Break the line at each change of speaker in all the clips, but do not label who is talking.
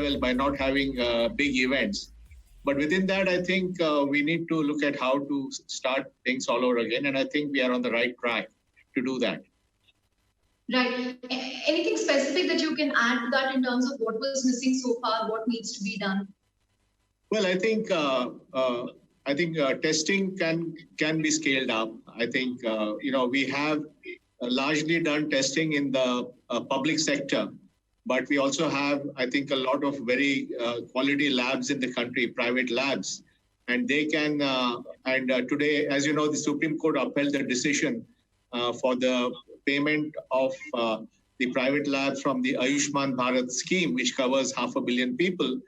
level by not having big events. But within that, I think we need to look at how to start things all over again. And I think we are on the right track to do that.
Right. Anything specific that you can add to that in terms of what was missing so far, what needs to be done?
Well, I think testing can be scaled up. I think we have largely done testing in the public sector, but we also have, I think, a lot of very quality labs in the country, private labs, and they can. Today, as you know, the Supreme Court upheld the decision for the payment of the private labs from the Ayushman Bharat scheme, which covers 500 million people.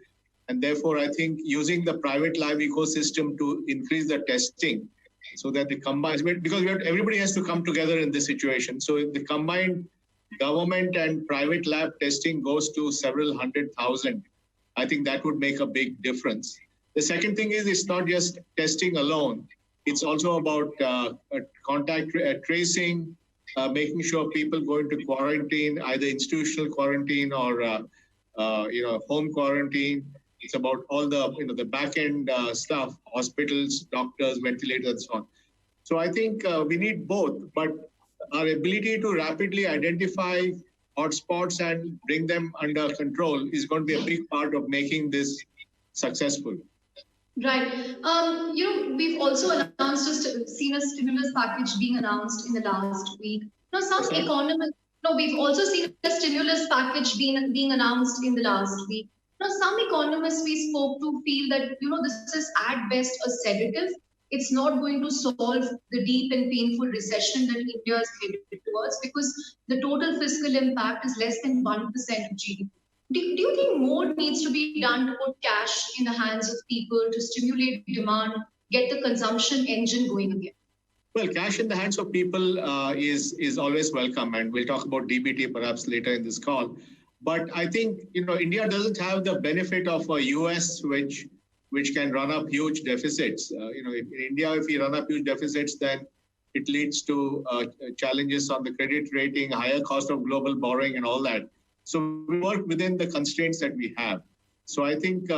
And therefore, I think using the private lab ecosystem to increase the testing so that the combined, because everybody has to come together in this situation. So if the combined government and private lab testing goes to several 100,000, I think that would make a big difference. The second thing is it's not just testing alone. It's also about contact tracing, making sure people go into quarantine, either institutional quarantine or home quarantine. It's about all the back end stuff, hospitals, doctors, ventilators, and so on. So I think we need both, but our ability to rapidly identify hotspots and bring them under control is going to be a big part of making this successful.
Right. We've also seen a stimulus package being announced in the last week. Now, some economists. No, we've also seen a stimulus package being announced in the last week. Now, some economists we spoke to feel that this is at best a sedative. It's not going to solve the deep and painful recession that India is headed towards because the total fiscal impact is less than 1% of GDP. Do you think more needs to be done to put cash in the hands of people to stimulate demand, get the consumption engine going again?
Well, cash in the hands of people is always welcome, and we'll talk about DBT perhaps later in this call. But I think India doesn't have the benefit of a US which can run up huge deficits. In India, if we run up huge deficits, then it leads to challenges on the credit rating, higher cost of global borrowing, and all that. So we work within the constraints that we have. So I think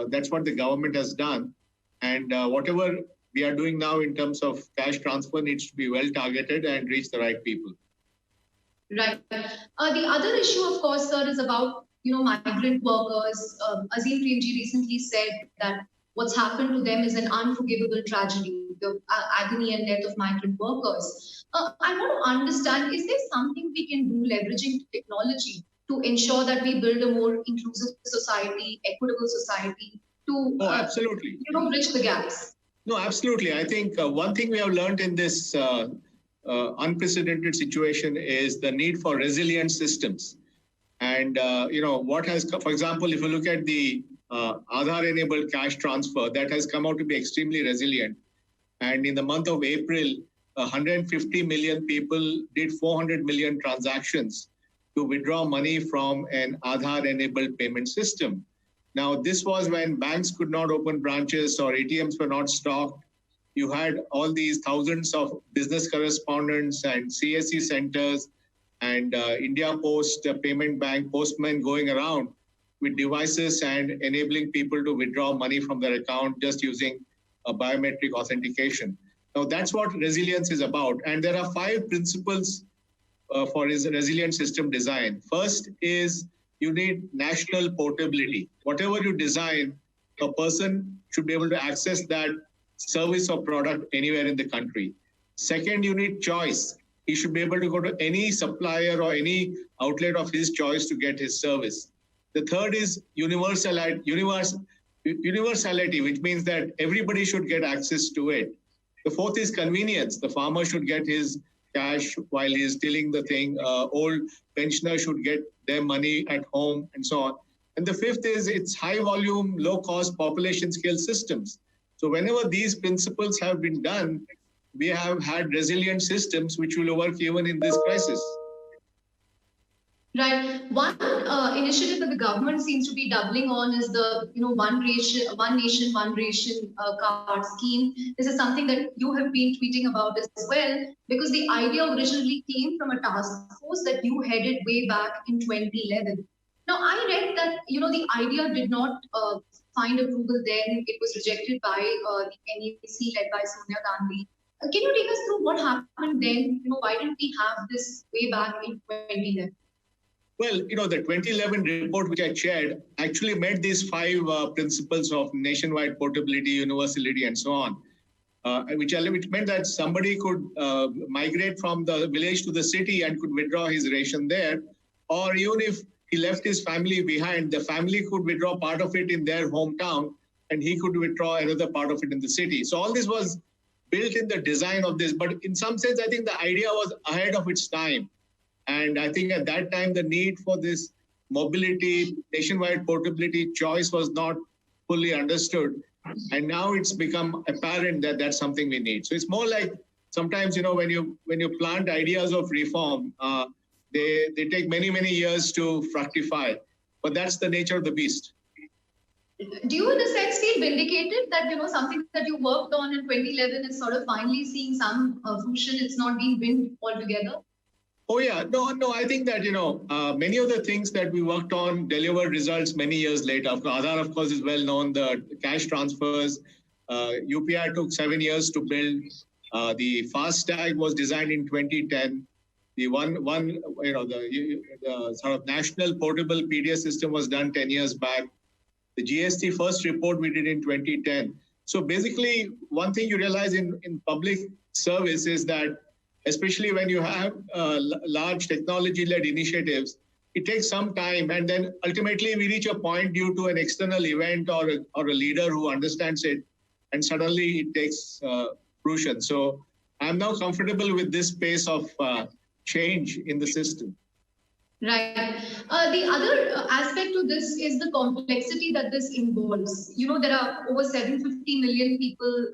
that's what the government has done, and whatever we are doing now in terms of cash transfer needs to be well targeted and reach the right people.
Right. The other issue, of course, sir, is about migrant workers. Azim Premji recently said that what's happened to them is an unforgivable tragedy, the agony and death of migrant workers. I want to understand, is there something we can do leveraging technology to ensure that we build a more inclusive society, equitable society, to
absolutely
bridge the gaps?
No, absolutely. I think one thing we have learned in this unprecedented situation is the need for resilient systems. And, what has, for example, if you look at the Aadhaar-enabled cash transfer, that has come out to be extremely resilient. And in the month of April, 150 million people did 400 million transactions to withdraw money from an Aadhaar-enabled payment system. Now, this was when banks could not open branches or ATMs were not stocked. You had all these thousands of business correspondents and CSC centers and India Post Payment Bank postmen going around with devices and enabling people to withdraw money from their account just using a biometric authentication. Now, that's what resilience is about. And there are 5 principles for resilient system design. First is you need national portability. Whatever you design, a person should be able to access that service or product anywhere in the country. Second, you need choice. He should be able to go to any supplier or any outlet of his choice to get his service. The third is universality, which means that everybody should get access to it. The fourth is convenience. The farmer should get his cash while he's tilling the thing. Old pensioner should get their money at home and so on. And the fifth is it's high volume, low cost population scale systems. So whenever these principles have been done, we have had resilient systems which will work even in this crisis.
Right. One initiative that the government seems to be doubling on is the one nation, one ration card scheme. This is something that you have been tweeting about as well, because the idea originally came from a task force that you headed way back in 2011. Now, I read that, the idea did not find approval then. It was rejected by the NEC led by Sonia Gandhi. Can you take us through what happened then? Why didn't we have this way back in 2011?
Well, the 2011 report which I shared actually met these five principles of nationwide portability, universality, and so on, which meant that somebody could migrate from the village to the city and could withdraw his ration there, or even if he left his family behind, the family could withdraw part of it in their hometown, and he could withdraw another part of it in the city. So all this was built in the design of this, but in some sense, I think the idea was ahead of its time. And I think at that time, the need for this mobility, nationwide portability choice was not fully understood. And now it's become apparent that that's something we need. So it's more like sometimes, when you plant ideas of reform, they take many, many years to fructify. But that's the nature of the beast.
Do you, in a sense, feel vindicated that, something that you worked on in 2011 is sort of finally seeing some fruition? It's not being binned altogether?
Oh, yeah. No, I think that, many of the things that we worked on delivered results many years later. Aadhaar, of course, is well known, the cash transfers. UPI took 7 years to build. The FASTag was designed in 2010. The the sort of national portable PDS system was done 10 years back. The GST first report we did in 2010. So basically, one thing you realize in public service is that especially when you have large technology-led initiatives, it takes some time, and then ultimately we reach a point due to an external event or a leader who understands it, and suddenly it takes fruition. So I'm now comfortable with this pace of change in the system.
Right. The other aspect to this is the complexity that this involves. There are over 750 million people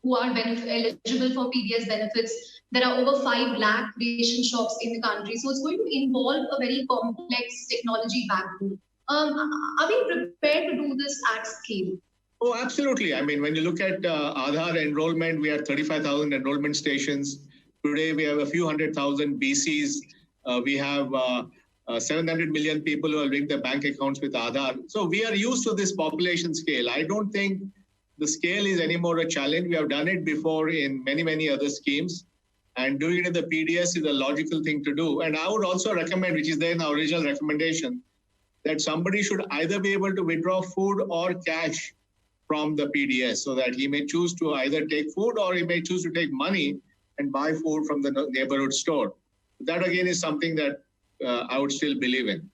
who are eligible for PDS benefits. There are over 5 lakh ration shops in the country. So it's going to involve a very complex technology backbone. Are we prepared to do this at scale?
Oh, absolutely. I mean, when you look at Aadhaar enrollment, we have 35,000 enrollment stations. Today, we have a few 100,000 BCs. We have 700 million people who are linked their bank accounts with Aadhaar. So we are used to this population scale. I don't think the scale is anymore a challenge. We have done it before in many, many other schemes. And doing it in the PDS is a logical thing to do. And I would also recommend, which is there in our original recommendation, that somebody should either be able to withdraw food or cash from the PDS, so that he may choose to either take food or he may choose to take money and buy food from the neighborhood store. That again is something that I would still believe in.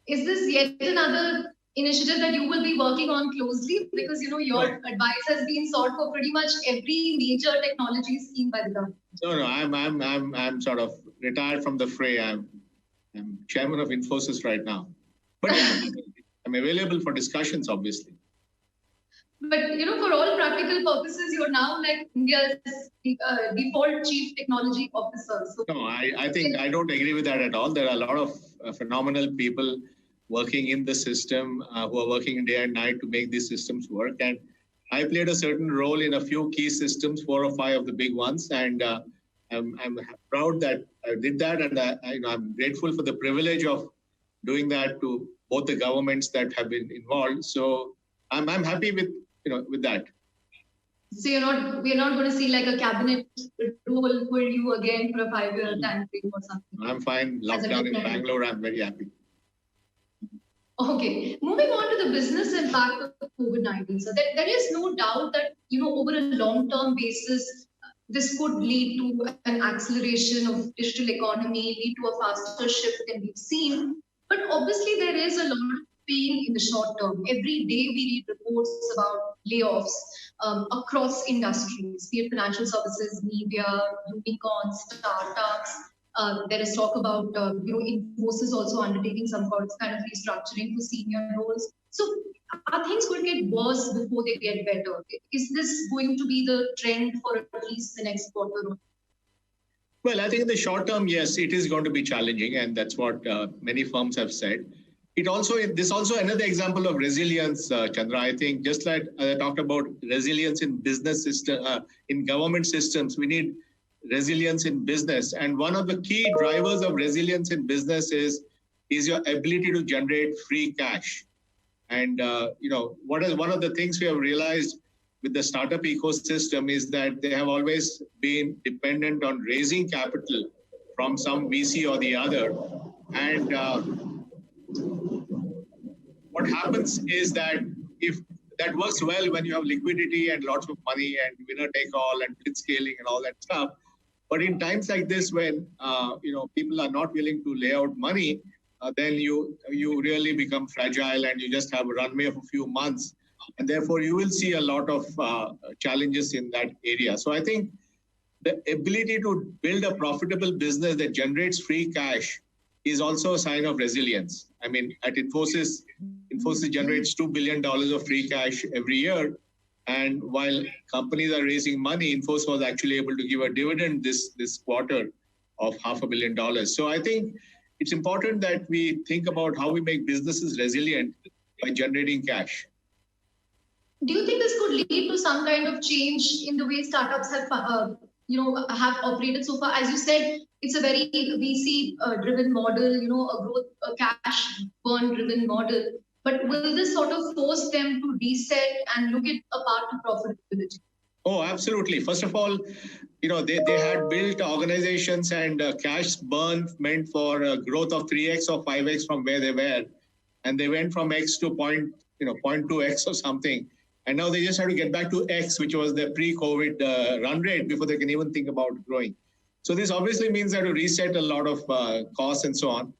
Is this yet another initiative that you will be working on closely? Because your advice has been sought for pretty much every major technology scheme by the government.
No, I'm sort of retired from the fray. I'm chairman of Infosys right now, but I'm available for discussions, obviously.
But for all practical purposes, you're now like India's default chief technology officer. So
no, I think I don't agree with that at all. There are a lot of phenomenal people working in the system who are working day and night to make these systems work. And I played a certain role in a few key systems, 4 or 5 of the big ones. And I'm proud that I did that. And I'm grateful for the privilege of doing that to both the governments that have been involved. So I'm happy with that.
So we're not going to see like a cabinet role for you again for a 5-year time frame or something.
I'm fine. Lockdown in Bangalore, I'm very happy.
Okay, moving on to the business impact of COVID-19. So there is no doubt that, over a long-term basis, this could lead to an acceleration of digital economy, lead to a faster shift than we've seen. But obviously, there is a lot of pain in the short term. Every day we read reports about layoffs across industries, be it financial services, media, unicorns, startups. There is talk about Infosys also undertaking some kind of restructuring for senior roles. So are things going to get worse before they get better? Is this going to be the trend for at least the next quarter?
Well, I think in the short term, yes, it is going to be challenging, and that's what many firms have said. This also another example of resilience, Chandra. I think just like I talked about resilience in business system, in government systems, we need resilience in business. And one of the key drivers of resilience in business is is your ability to generate free cash. And what is one of the things we have realized with the startup ecosystem is that they have always been dependent on raising capital from some VC or the other. And what happens is that if that works well when you have liquidity and lots of money and winner take all and blitz scaling and all that stuff. But in times like this, when people are not willing to lay out money, then you really become fragile and you just have a runway of a few months. And therefore, you will see a lot of challenges in that area. So I think the ability to build a profitable business that generates free cash is also a sign of resilience. I mean, at Infosys generates $2 billion of free cash every year. And while companies are raising money, Infosys was actually able to give a dividend this quarter of $500 million. So I think it's important that we think about how we make businesses resilient by generating cash.
Do you think this could lead to some kind of change in the way startups have operated so far? As you said, it's a very VC-driven model, a cash burn-driven model. But will this sort of force them to reset and look at a path to profitability?
Oh, absolutely. First of all, they had built organizations and cash burn meant for a growth of 3x or 5x from where they were. And they went from X to 0.2x or something. And now they just have to get back to X, which was the pre-COVID run rate before they can even think about growing. So this obviously means they have to reset a lot of costs and so on.